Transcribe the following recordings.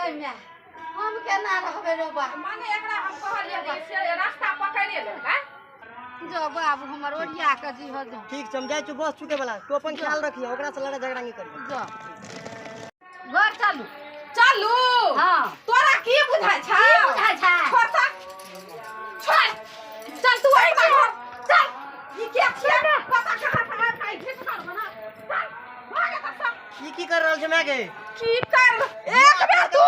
गे मैं हम केना रहबे रे बा माने एकरा हम कहलिए से रास्ता पकड़े ले का जो बाबू हमर ओरिया के जी हो जा ठीक समझाई छु बस चुके वाला तो अपन ख्याल रखिए ओकरा से लड़ाई झगड़ा नहीं करिए जो घर चालू चलू हां तोरा की बुझाय छ छोटा छोड़ चल तू आई बाहर चल ई के छिया पता कहां खाई घिस कर बना चल भागे त सब ई की कर रहल छ मैं के की कर एक बेर तू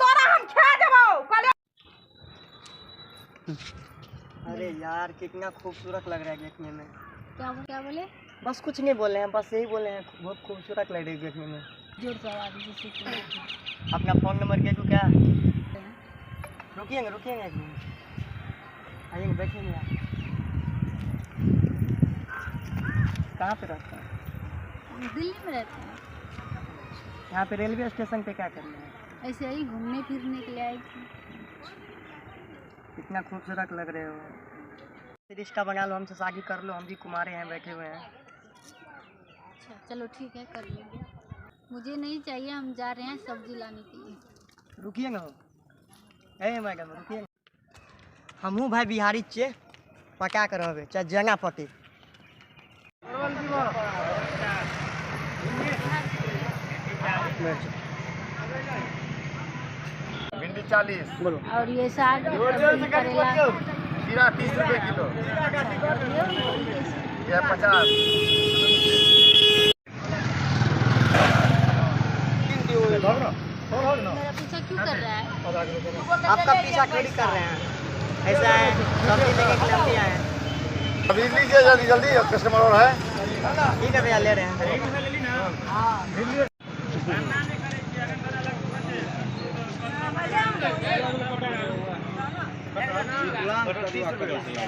तोरा हम खा देबो कहले अरे यार कितना खूबसूरत लग रहा है देखने में। क्या बोले बस कुछ नहीं बोले हैं, बस यही बोले हैं बहुत खूबसूरत लग रही है देखने में। जोर से आवाज जिससे अपना फोन नंबर क्या क्या रुकिएंगे रुकिएंगे एक मिनट आइएंगे बैठेंगे आप। कहाँ पे रहते हैं? दिल्ली में रहते हैं। यहाँ पे रेलवे स्टेशन पे क्या करना है? ऐसे ही घूमने फिरने के लिए आई थी। कितना खूबसूरत लग रहे हो। रिश्ता बना लो, हमसे शादी कर लो, हम भी कुमारे हैं बैठे हुए हैं। अच्छा चलो ठीक है कर लेंगे। मुझे नहीं चाहिए, हम जा रहे हैं सब्जी लाने के लिए। रुकिए ना ए मैडम रुकिए। हमहू भाई बिहारी छे पका कर रहबे चाहे जंगा पके। भिंडी 40 बोलो। और ये साग करेला खीरा 30 रुपए किलो, ये 50। मेरा पीछा क्यों कर रहा है? आपका पीछा थोड़ी कर रहे हैं, ऐसा है सब्जी लेके के लिए आए हैं। अभी लीजिए जल्दी जल्दी, कस्टमर और है। ठीक है भैया ले रहे हैं।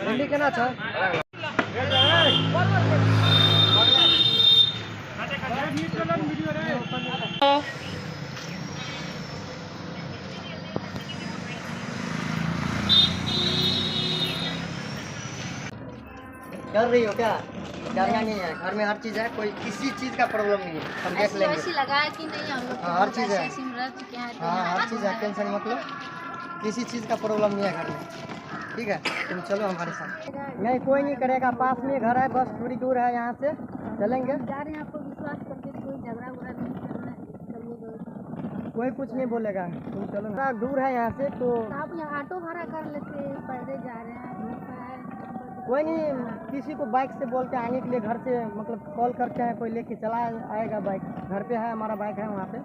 भिंडी केना छ? कर रही हो क्या? डरना नहीं है, घर में हर चीज़ है, कोई किसी चीज़ का प्रॉब्लम नहीं है, हम देख लेंगे। ऐसी लगाया कि नहीं हम लोग? हाँ, हर चीज़ है। ऐसी रह चुके हैं। हाँ हर चीज़ है, टेंशन मतलब किसी चीज़ का प्रॉब्लम नहीं है घर में। ठीक है तुम चलो हमारे साथ। नहीं कोई नहीं करेगा, पास में घर है, बस थोड़ी दूर है यहाँ से, चलेंगे। जा रहे हैं आपको विश्वास करके, कोई झगड़ा उगड़ा नहीं करना है। चलिए कोई कुछ नहीं बोलेगा, तुम चलो ना। दूर है यहाँ से तो आप यहाँ ऑटो भाड़ा कर लेते, पैदल जा रहे हैं, धूप है। कोई नहीं, किसी को बाइक से बोलते हैं आने के लिए, घर से मतलब कॉल करते हैं, कोई लेके चला आएगा बाइक। घर पे है हमारा बाइक है वहाँ पे।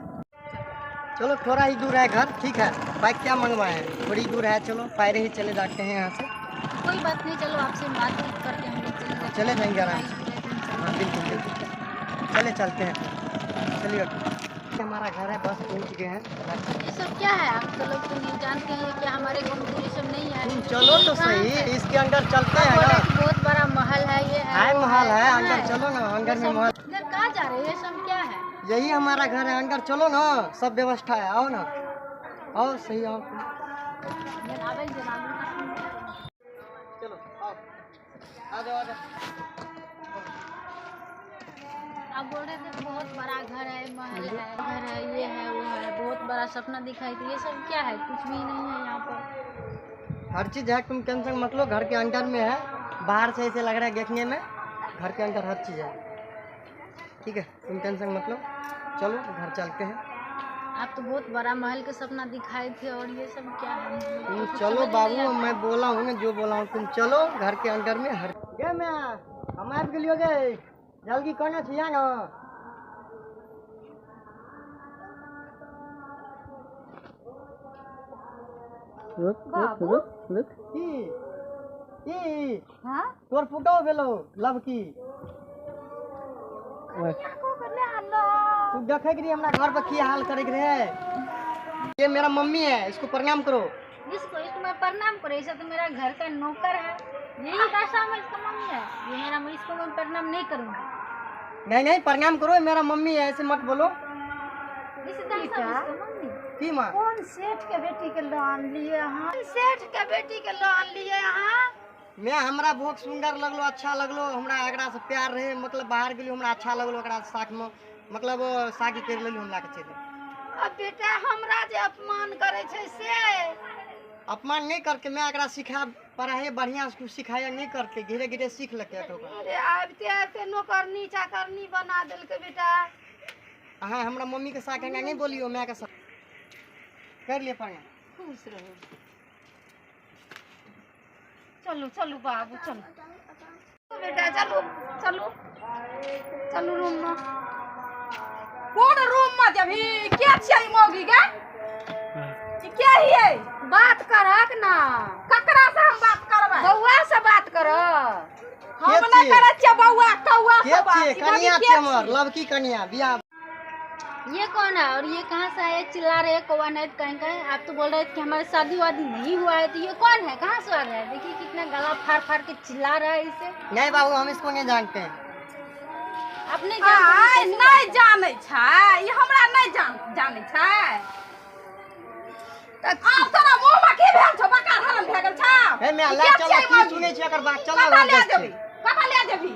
चलो थोड़ा ही दूर है घर, ठीक है बाइक क्या मंगवाए हैं, थोड़ी दूर है, चलो पैरे ही चले जाते हैं यहाँ से। कोई बात नहीं, चलो आपसे बात करके हम लोग चले जाएंगे आराम से। हाँ बिल्कुल बिल्कुल चले चलते हैं, चलिए। हमारा घर है, बस पहुँच गए हैं। ये सब क्या है? आप तो लोग तो नहीं जानते हैं कि हमारे गाँव में ये सब नहीं है। चलो तो सही, इसके अंदर चलते हैं ना। बहुत बड़ा महल है ये है महल है, अंदर चलो ना, अंदर में महल। इधर कहाँ जा रहे हैं? ये सब क्या है? यही हमारा घर है, अंदर चलो ना, सब व्यवस्था है, आओ ना, आओ सही आओ। चलो आओ, आ जाओ आ जाओ। आप बोल रहे थे बहुत बड़ा घर है, महल है, घर है, ये है वो है, बहुत बड़ा सपना दिखाई थी। ये सब क्या है? कुछ भी नहीं है यहाँ पर। हर चीज़ है, तुम टेंशन मत लो, घर के अंदर में है। बाहर से ऐसे लग रहा है देखने में, घर के अंदर हर चीज़ है। ठीक है तुम टेंशन मत लो, चलो घर चलते हैं। आप तो बहुत बड़ा महल का सपना दिखाए थे, और ये सब क्या है? तुम चलो बाबू, मैं बोला हूँ ना जो बोला हूँ, तुम चलो घर के अंदर में हर गे मैं हम आप के लिए गए जल्दी करना चाहिए ना। हाँ? तोर फुटो भेलो लब की तू देखे कि हमरा घर पर की हाल करे रहे। ये मेरा मम्मी है, इसको प्रणाम करो। इसको मैं प्रणाम करो? ऐसा तो मेरा घर का नौकर है, यही कैसा मैं इसका मम्मी है? ये मेरा, इसको मैं प्रणाम नहीं करूँगी। नहीं नहीं प्रणाम करो, मेरा मम्मी है, ऐसे मत बोलो। की माँ कौन सेठ के बेटी के लोन लिए यहाँ? सेठ के बेटी के लोन लिए यहाँ? मैं हमरा बहुत सुंदर लगलो, अच्छा लगलो, हमरा एकरा से प्यार रहे, मतलब बाहर गेलियो हमरा अच्छा लगलो, एकरा साथ में मतलब शादी कर लेलियो हमरा के चले। अब बेटा हमरा जे अपमान करे छे से अपमान नहीं करके मैं एकरा सिखा पढ़ाई बढ़िया से सिखाया नहीं करके धीरे धीरे सीख लेके तो अरे आबते आबते नौकरनी चाकरनी बना दिल के बेटा। हाँ हमरा मम्मी के साथ नहीं बोलियो मैं के साथ कर लिए पढ़ाई। खुश रहो। चलो चलो बाबू चलो तो बेटा चलो चलो चलो रूम में। कौन रूम में जभी क्या चाहिए मोगी गे ये क्या है बात करक ना ककरा से हम बात करबे बउआ से बात कर हम नहीं करे छ बउआ कौआ से बात कन्या चमर लवकी कन्या बियाह। ये कौन है और ये कहाँ से आए चिल्ला रहे कौआ नहीं कहीं कहीं। आप तो बोल रहे थे कि हमारी शादी वादी नहीं हुआ है तो ये कौन है कहाँ से आ रहा है। देखिए कितना गला फाड़ फाड़ के चिल्ला रहा है इसे। नहीं बाबू हम इसको नहीं जानते हैं। अपने नहीं जाने छै ये हमरा नहीं जाने छै त आब तोरा मुंह में की भेल छौ बका हरन भे गेल छौ। हे मैं ला चलो की सुनै छी एकर बात चलो कता ले जेबी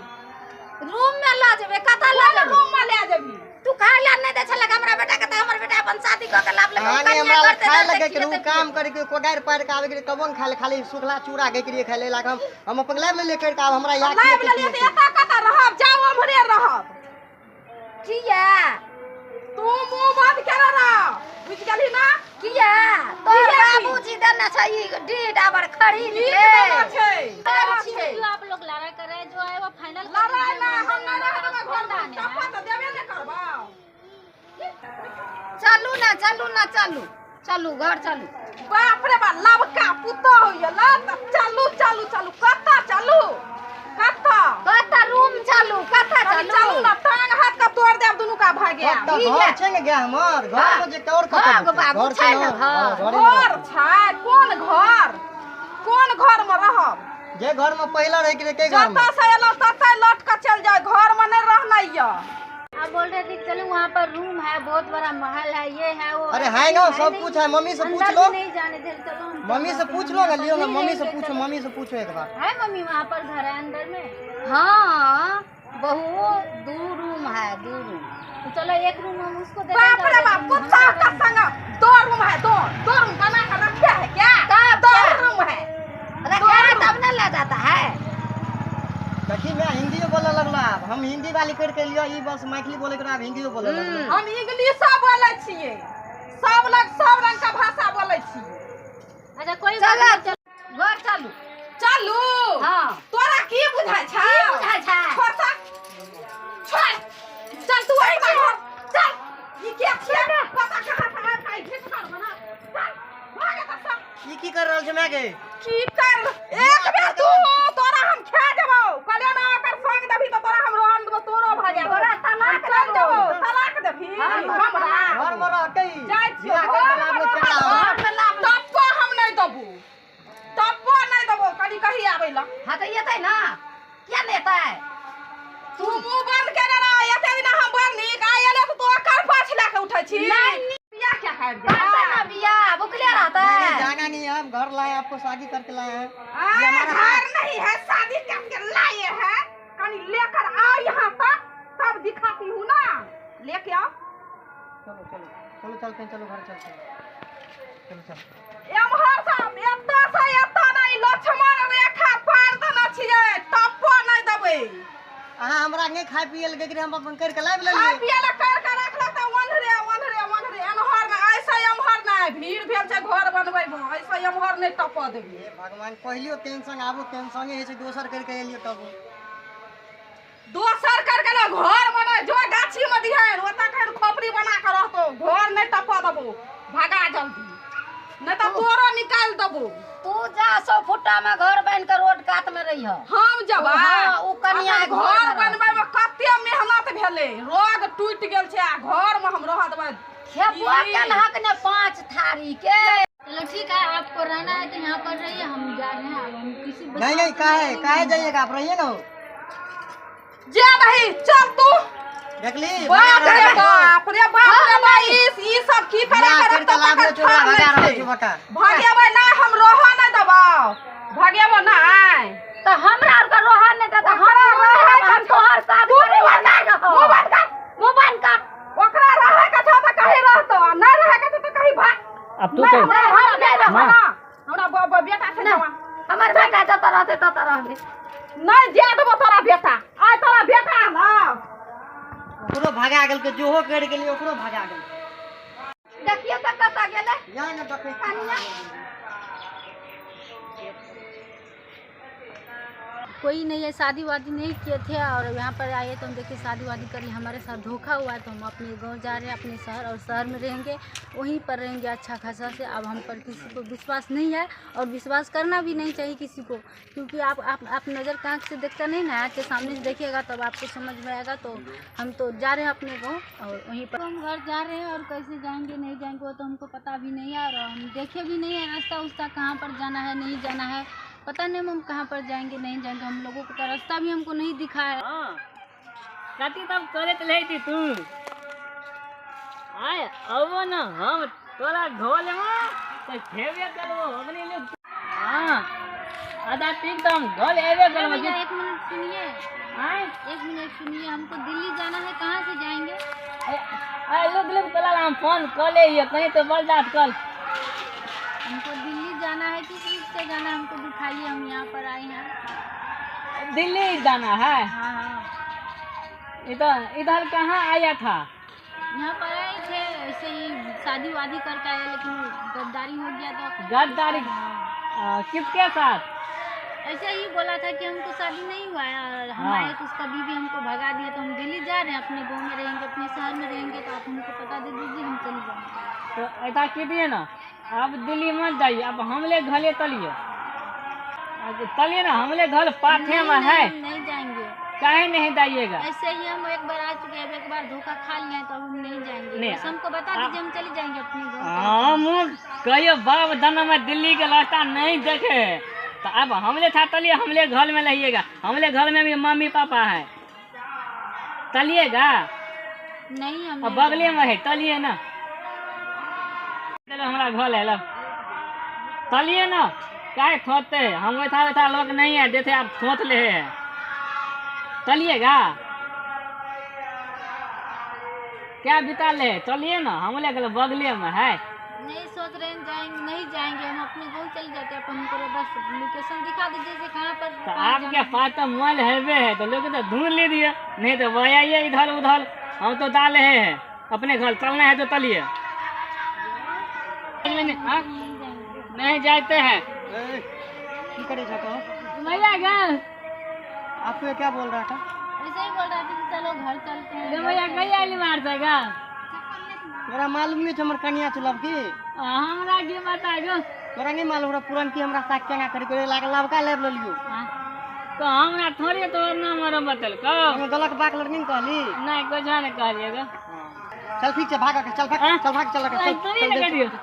रूम में ला जेबे कता ले जेबी रूम में ले जेबी तू खाए ला नहीं दे छले हमरा बेटा के त हमर बेटा अपन शादी क के लाभ लगे हां हमरा खाए लगे के काम करे के कोडार पार के आवे के कबन खाले खाली सुखला चूड़ा के लिए खाले लाग हम अपन लाइव ले कर के आब हमरा याद लाइव ले त एता कता रहब जाओ हमरे रहब किया तू मुंह बंद कर रह बुझ गेली ना किया तोर बाबूजी देने छै ई डीड आबर खरीद के आप लोग लड़ाई कर रहे जो है वो फाइनल लड़ाई ना हम ना रहबे घर में चप्पा त देबे न करबा। चलू घर चलू बाप रे बा लबका पुतो होइला त चलू कता चलू कता रूम चलू कता चलू ना टांग हाथ का तोड़ देब दुनु का भागे घर छै ने गे हमर घर में जे और कत घर छै घर छै कोन घर में रहब जे घर में पहला रह के घर में जता से एलो तते लट के चल जाए घर में नहीं रहना य। आप बोल रहे थे चलो वहाँ पर रूम है बहुत बड़ा महल है ये है वो। अरे है ना सब कुछ है मम्मी से पूछ लो नहीं जाने थे चलो मम्मी से पूछ लो ना लियो ना मम्मी से पूछो एक बार। है मम्मी वहाँ पर घर है अंदर में। हाँ बहुत दो रूम है दो रूम तो चलो एक रूम हम उसको दे बाप रे बाप कुत्ता का संग दो रूम है दो रूम बना कर रखे है क्या दो रूम है रखा है तब न ले जाता है। देखी मैं हिंदी बोले लगला हम हिंदी वाली कर के लियो ई बस मैथिली बोले के अब हिंदी बोले लगला हम इंग्लिश बोले छिए सब लोग सब रंग का भाषा बोले छिए। अच्छा कोई घर चलू हां तोरा की बुझाय छै छोड़ चल तू वही घर चल ई के छिए पता कहां खाई भेट कर बना चल भागे त सब ई की कर रहल छै मैं गे की कर एक बेर तू तोरा हम खा देबो कले ना कर संग देबी तो तोरा हम रोहन देबो तोरो भागे तोरा तलाक देबो तलाक देबी हमरा घर में रहतै जाय छिए टप्पो हम नहीं देबो कनी कही आबैला हां त एतै ना क्या लेतै तू मुंह बंद कर रहा एते दिन हम बड़ नीक आयले तो ओकर पाछ लेके उठै छी नहीं बिया क्या है ना बिया भूखले रहता है जाना नहीं है हम घर लाए आपको शादी करके लाए हैं ये हमारा घर नहीं है शादी करके लाए हैं कनी लेकर आओ यहां तक तब दिखाती हूं ना लेके आओ चलो चलते हैं चलो घर चलते हैं चलो एमहर साहब एता से एता नहीं लक्ष्मण रेखा पार देना छिए टप्पो नहीं देबे अहाँ हमरा नहीं खाए पिए लगे कि हम अपन कर के लाइव ले खाए पिए ला कर के रख ल त वनरे एमहर ना ऐसा एमहर ना भीड़ भेल छै घर बनबै में ऐसा एमहर नहीं टप्पो देबी। हे भगवान पहिलियो टेंशन आबो टेंशन है से दोसर करके एलियो तब दोसर करके लो घर बना जो गाछी में दिहन ओता कर खोपड़ी बना के रहतो घर नहीं टप्पो देबो भागा जल्दी नहीं तो तोरो निकाल देबो। तू जा 100 फुटा में घर बन के रोड कात में रही हम जबा उ कनिया घर बनबै में कते मेहनत भेले रोड टूट गेल छै आ घर में हम रह देबै खेपुआ के हक ने 5 थारी के। चलो ठीक है आपको रहना है तो यहाँ पर रहिए हम जा रहे हैं हम किसी नहीं काहे जाइएगा आप रहिए ना जे नहीं चल तू देख ली बाप रे बाप ई सब की तरह के भागेबे ना हम रोह न दबाओ भागेबे ना तो हमरा का रोहा ने त हमरा रहे हम तोहर साथ करे ना रहो मुंह बंद कर ओकरा रहे के छ त कहीं रहतो न अब तू नहीं, कह नहीं, हम नहीं रखो माँ। ना। हमरा बेटा से ना, जमा। हमार बेटा जता रहते तता रहबे। नहीं दे देबो तोरा बेटा। आय तोरा बेटा ना। ओकरो भगा गेल के जोहो कर गेली ओकरो भगा गेल। देखियो त कता गेले। यहाँ न देखै कोई नहीं है, शादी वादी नहीं किए थे और यहाँ पर आए तो हम देखिए शादी वादी कर ली, हमारे साथ धोखा हुआ है तो हम अपने गांव जा रहे हैं, अपने शहर, और शहर में रहेंगे, वहीं पर रहेंगे अच्छा खासा से। अब हम पर किसी को विश्वास नहीं है और विश्वास करना भी नहीं चाहिए किसी को, क्योंकि आप नज़र की आँख से देखता नहीं ना, आँख के सामने से देखिएगा तब आपको समझ में आएगा। तो हम तो जा रहे हैं अपने गाँव और वहीं पर हम घर जा रहे हैं, और कैसे जाएँगे नहीं जाएँगे वो तो हमको पता भी नहीं है, और हम देखे भी नहीं है रास्ता उस्ता कहाँ पर जाना है नहीं जाना है, पता नहीं हम कहाँ पर जाएंगे नहीं जाएंगे, हम लोगों का रास्ता भी हमको नहीं दिखा है। कति तब करे तो लेती तू आय अब न हम तोरा घोले में तो खेबे करबो अपने लिए। हां आधा ठीक तो हम घोल एबे करबो। भैया एक मिनट सुनिए, आय एक मिनट सुनिए, हमको दिल्ली जाना है, कहाँ से जाएंगे? आय लोग तोला हम फोन कर ले ये कहीं तो बर्दाश्त कर। हमको दिल्ली जाना है, किस चीज़ से जाना है हमको दिखाइए, हम यहाँ पर आए हैं। दिल्ली जाना है? हाँ हाँ, इधर कहाँ आया था? यहाँ पर आए थे ऐसे ही शादी वादी करके आए, लेकिन गद्दारी हो गया तो गद्दारी किसके साथ? ऐसे ही बोला था कि हमको शादी नहीं हुआ है, और हम हाँ। आए तो उसका बीवी हमको भगा दिया, तो हम दिल्ली जा रहे हैं, अपने गाँव में रहेंगे, अपने शहर में रहेंगे, तो आप हमको पता दे दीजिए, हम चले जाएंगे। तो ऐसा कीजिए ना, अब दिल्ली मत जाइए, अब हमले घले तलिए ना, हमले घर पाथे में है। नहीं जाएंगे, काहे नहीं जाइएगा? ऐसे ही हम एक बार आ चुके हैं, एक बार धोखा खा लिए हैं, तो अब हम नहीं जाएंगे, नहीं, बस हमको बता दीजिए, हम चले जाएंगे अपने गाँव। हम कहियो बाप दाना में दिल्ली के रास्ता नहीं देखे, तो अब हमले था तलिए, हमले घर में रहिएगा, हमले घर में भी मम्मी पापा है, तलिएगा। नहीं हम अब बगले में है, तलिए ना, चलो हमारा घर है, लो तलिए ना, काहे थोते हम वैसा लोग नहीं है जैसे आप थोत ले हैं, चलिएगा क्या बिता ले, चलिए ना, हम लोग बगले में है। नहीं सोच रहे हैं जाएंगे, नहीं जाएंगे, हम अपने गाँव चले जाते हैं, अपन हमको बस लोकेशन दिखा दीजिए कि कहाँ पर तो आपके पास तो मोबाइल है तो लोग तो ढूंढ लीजिए, नहीं तो वह आइए इधर उधर, हम तो डाल रहे हैं अपने घर, चलना है तो चलिए। नहीं जाते हैं भैया घर, आपको क्या बोल रहा था? ऐसे ही बोल रहा था कि चलो घर चलते हैं। भैया गई मार देगा, तोरा मालूम नहीं हमर कनिया चलब की? हमरा की बताएगा, तोरा नहीं मालूम रहा पुरन की हमरा साथ केना करी करे लाग लबका लेब लियो। तो हमरा थोड़ी तो नाम और बतल को हमें गलत बात लड़नी कहली नहीं, कुछ नहीं कहिएगा। चल ठीक है भागा के चल भाग चल भाग चल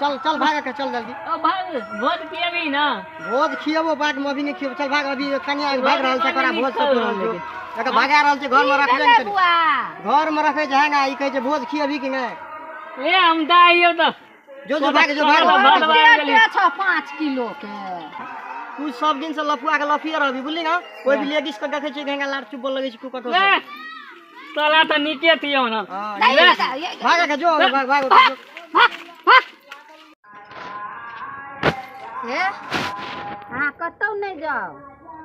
चल चल भागा के चल जल्दी। ओ भाग भोज पिए भी ना, भोज खियबो बाद में अभी नहीं खियबो, चल भाग, अभी कनिया भाग रहल छै करा भोज सब रहल लेकिन एका भागा रहल छै, घर में रखबे नहीं करी, घर में रखे जाएगा ई कहे छै भोज खियबी कि नहीं? ए हम दाइयो तो जो भाग अच्छा 5 किलो के तू सब दिन से लफुआ के लफिया रहबी बुझली ना, कोई भी लेडीज के देखे छै घेंगा लाड़ चुप बोल लगे छै कुकर ए तोला तो नीचे थियो ना, भागा के जो भाग भाग अहाँ कतौ नहीं जाओ,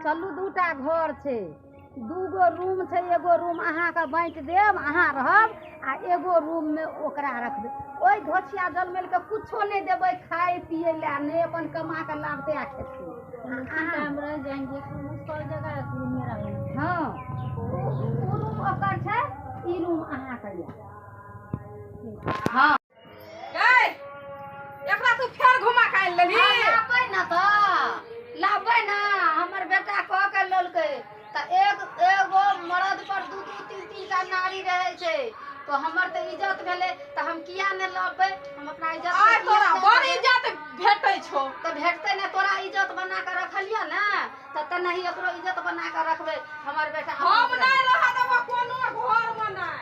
चलू, 2टा घर छै, 2गो रूम छै, एगो रूम अहाँके बाँट देब, अहाँ रहब, आ एगो रूम में ओकरा रखबै, ओहि धोछिया जलमेल के कुछो नहीं देबै खाए पिए ला, नहीं अपन कमा के लाबते आ खेतै, हम रह जाएंगे, उस जगह एक रूम में रहेंगे। हाँ ओ रूम ओकर छै, ई रूम अहाँके ये। हाँ ए एकरा तू फेर घुमा के आइल लेली। लाबै ना तऽ लाबै ना, हमर बेटा कह के लेलकै तऽ एगो मर्द पर 2-2 3-3 टा नारी रहै छै, तो हमर तऽ इज्जत भेलै, तऽ हम किया ने लबै, हम अपना इज्जत आय तोरा बड़ इज्जत भेटै छौ, तऽ भेटतै ने, तोरा इज्जत बना के रखलिया ना, तऽ तेनाही एकरो इज्जत बना के रखबै, हमर बेटा हम नहीं रह देबो कोनो घर में नहीं।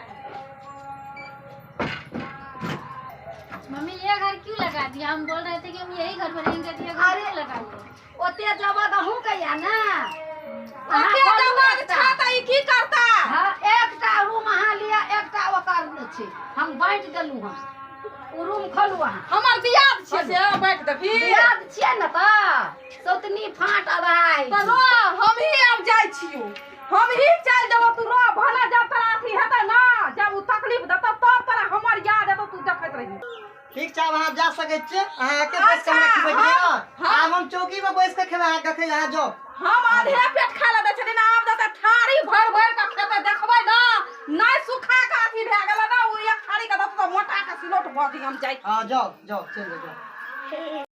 मम्मी ये घर क्यों लगा दिया? हम बोल रहे थे कि हम यही घर में रहेंगे, तो ये घर क्यों लगा दिया? ओते जगह दहू कहिया ना, ओते जगह छा त ई की करता? हाँ एकटा रूम अहाँ लिया, एकटा ओकर छै, हम बाँट देलू हम। उ रूम खोलू अहाँ हमर दियाद छियै से बैठ देबही याद छियै न तऽ सौतनी फाट अबाइ तो रो हम ही अब जाय छियो हम ही चल देबो तू रो भला जब तोरा अथी हेतै ना जब उ तकलीफ देतौ तब तोरा हमर याद एतौ तू देखैत रही ठीक छै अहाँ जा सकै छियै अहाँ एके बैस के हमरा खिबै दियै न आब हम चौकी में बैस के खेबै अहाँ देखै अहाँ जाउ हम आधे पेट खा ले दै छली ना आब देतै थारी भर भर के खेतै देखबै ना नहीं सुखा के अथी भए गेलै ना उ एक थारी के देतौ मोटा के सिलौट भऽ दी हम जाय जाओ जाओ चल जाओ